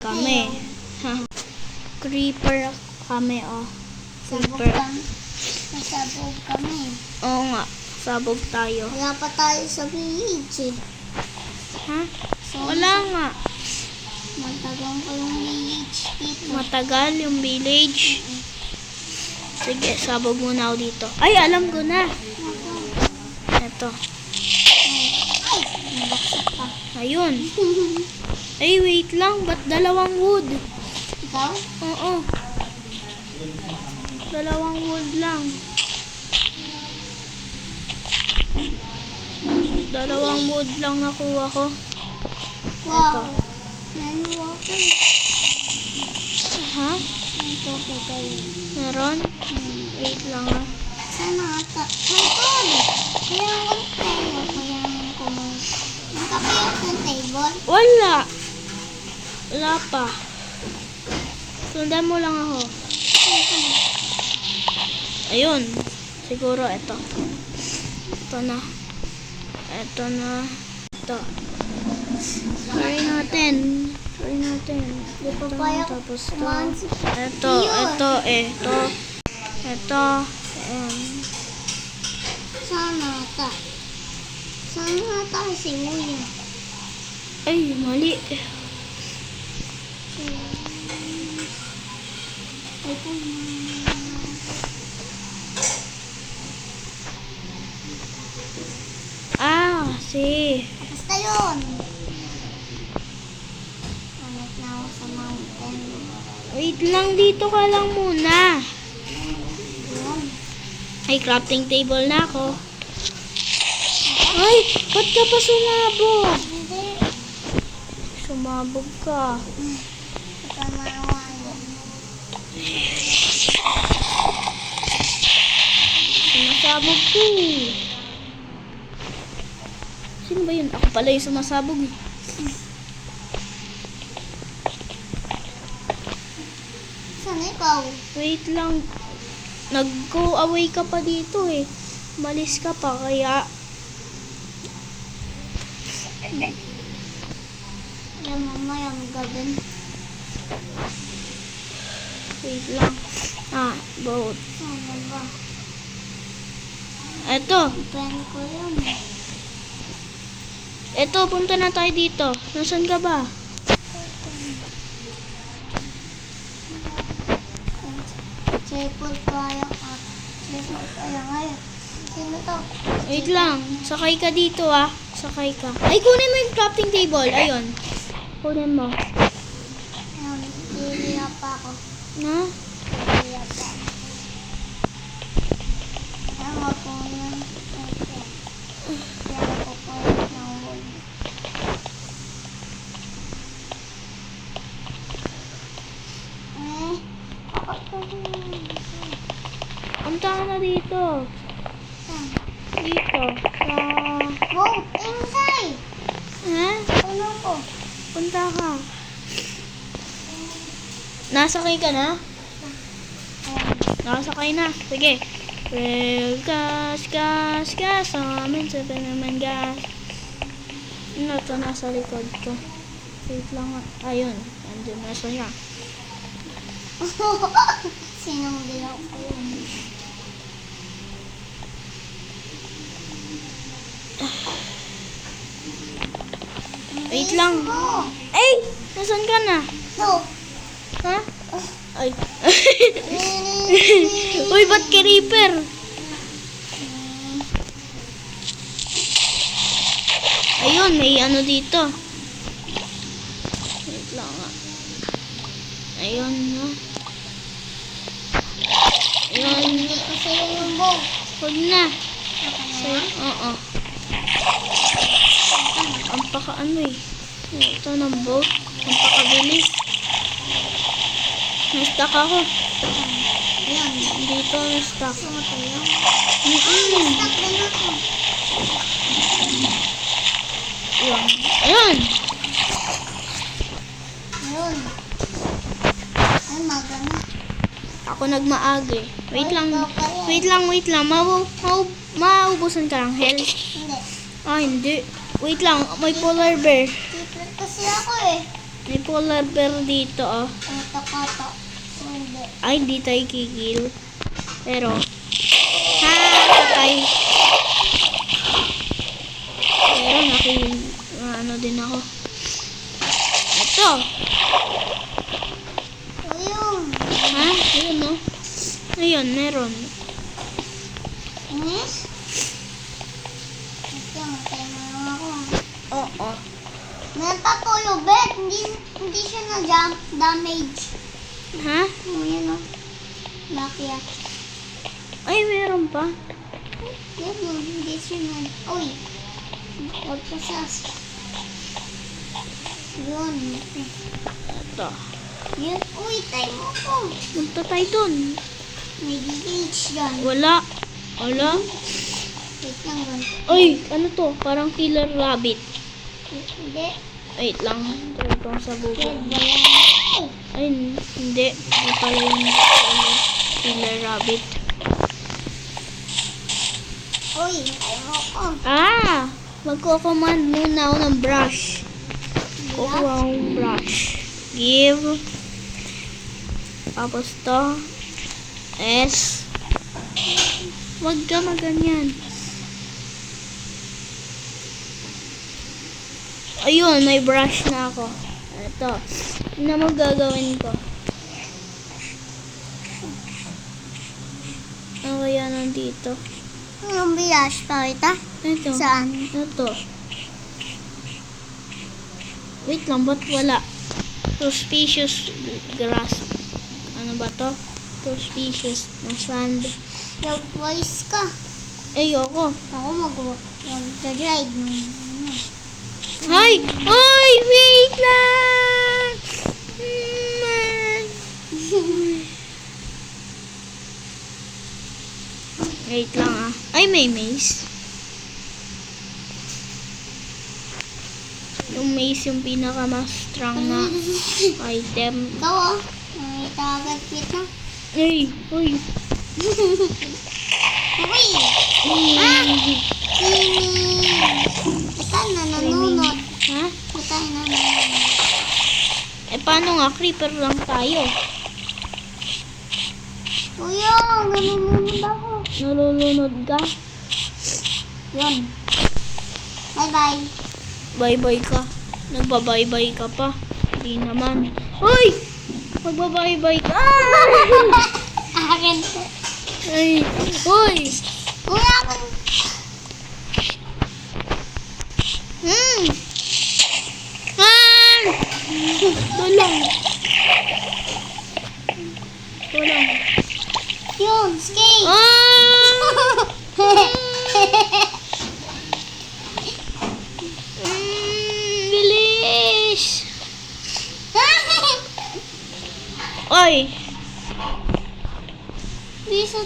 Kami. Creeper kami, oh. Sabog Creeper. kami. Nasabog kami. Oo nga. Sabog tayo. Wala pa tayo sa village eh. Ha? So, Wala nga. matagal ko yung village dito. Matagal yung village. Sige, sabog muna ako dito. Ay, alam ko na. Ito. Ay, nabaksak pa. Ayun. Ay, wait lang. Ba't dalawang wood? Ikaw? Oo. Dalawang wood lang. Dalawang wood lang nakuha ko. Wow. Naniwakan. Ha? Ito po kayo. Meron? Wait lang ah. Sana ata. May phone. Kaya ang tayo. Kaya ang kumang. Nakapayot ng table. Wala. Wala pa. Sundan mo lang ako. Ayun. Siguro ito. Ito na. Ito na. Ito. Try natin. Try natin. Di pa payok. Tapos ito. Kumain si Ito. Ito. Ito. Ito. Ayan. Sana ata. Sana ata si Muya. Ay, mali. Ay po. Ah, kasi. Basta yun. Hanap na ako sa mountain. Wait lang, dito ka lang muna. Yun. Ay, crafting table na ako. Ay, ba't ka pa sumabog? Hindi. Sumabog ka. Ito marawan. Sumasabog ko. Sino ba yun? Ako pala yung sumasabog eh. Saan ikaw? Wait lang. Nag-go away ka pa dito eh. Malis ka pa kaya. Kaya mamaya magagawin. Wait lang. Ah, boat. Sana ba? Eto. Pen ko yun. Eto, punta na tayo dito. Nasaan ka ba? Chapel kaya ka. Chapel kaya ngayon. Sino to? Wait lang. Sakay ka dito ah. Sakay ka. Ay, kunin mo yung crafting table. Ayun. Kunin mo. Ayun, piliya pa ako. Na? Piliya pa. Ayun, ako yun. Kaya ako po ng wood. Ako yun. Punta ka na dito. Saan? Dito. Sa... Wow, ingay! Ha? Ano ko? Punta ka. Nasakay ka na? Nakasakay na. Sige. Well, gas, gas, gas. Sa amin, sabi naman gas. Ano ito? Nasa likod ko. Wait lang nga. Ayun. Andun na siya. Sinong dilaw ko yun? Wait lang. Oh, Ay! Nasaan ka na? no. Ha? Ay. Uy, ba't creeper? Ayun, may ano dito. Wait lang nga. Ayun, no? Ayun. Kasi yung bow. Huwag na. Oo. Ang paka ano eh. Ito ng boat. Ang pakabilis. Na-stuck ako. Ayan. Dito na-stuck. Gusto mo tayo? Mm-mm. Stop din ako. Ayun. Ayun. Ayun. Ay, magana. Ako nagmaag eh. Wait lang. Wait lang, wait lang. Maubusan ka ng health. Hindi. Ah, hindi. Wait lang. May polar bear. Tipid kasi ako eh. May polar bear dito, oh. Kata-kata. Hindi. Ay, hindi tayo kikil. Pero, patay. Pero, ano din ako. Ito. Ayun. Ha? Ayun, no? Ayun, meron. Inis? Ito, matay mo lang ako. Oo. Meron pa tuyo, bet. Hindi siya na-jump damage. Ha? Ayan o. Lucky ah. Ay, meron pa. Yan o, hindi siya na... Uy! Huwag pa sas. Yun. Ito. Yun. Uy, time mo ko. Punta tayo dun. May DH dyan. Wala. Wala. Wait lang ron. Ay, ano to? Parang killer rabbit. Hindi. Wait lang. Try kong sa Dead Google. ba yan? Ay, hindi. Hindi pala yung killer rabbit. Uy, time mo ko. Ah! Magko-command muna ako ng brush. Kukuha akong brush. Give. Tapos to. S. Wag ka maganyan. Ayun, may brush na ako. Ito. Yun na magagawin ko. Ano kaya nandito? Yung biyash pa kita? Ito. Saan? Ito. Wait lang, ba't wala? Suspicious grass. Ano ba to? Suspicious na sand. Nag-voice ka. Ayoko. Ako mag-drive mo. Ay! Ay! Wait lang! Man. Wait lang ah. Ay, may maze. Yung maze yung pinaka-mas strong na item. Ikaw oh. May target kita. Ay! Uy! Uy! Ah! Kita na nanunod. Ha? Kita na nanunod. Eh, paano nga? Creeper lang tayo. Kuya, nanunod ako. Nalulunod ka? Yun. Bye-bye. Bye-bye ka. Nagbabay-bye ka pa. Hindi naman. Uy! Magbabay-bye ka. Ah! Akin. Ay! Uy! Kuya, akin. Ah! Tulong. Tulong. Yun, skate. Ah! Bilis! Oy! Bisa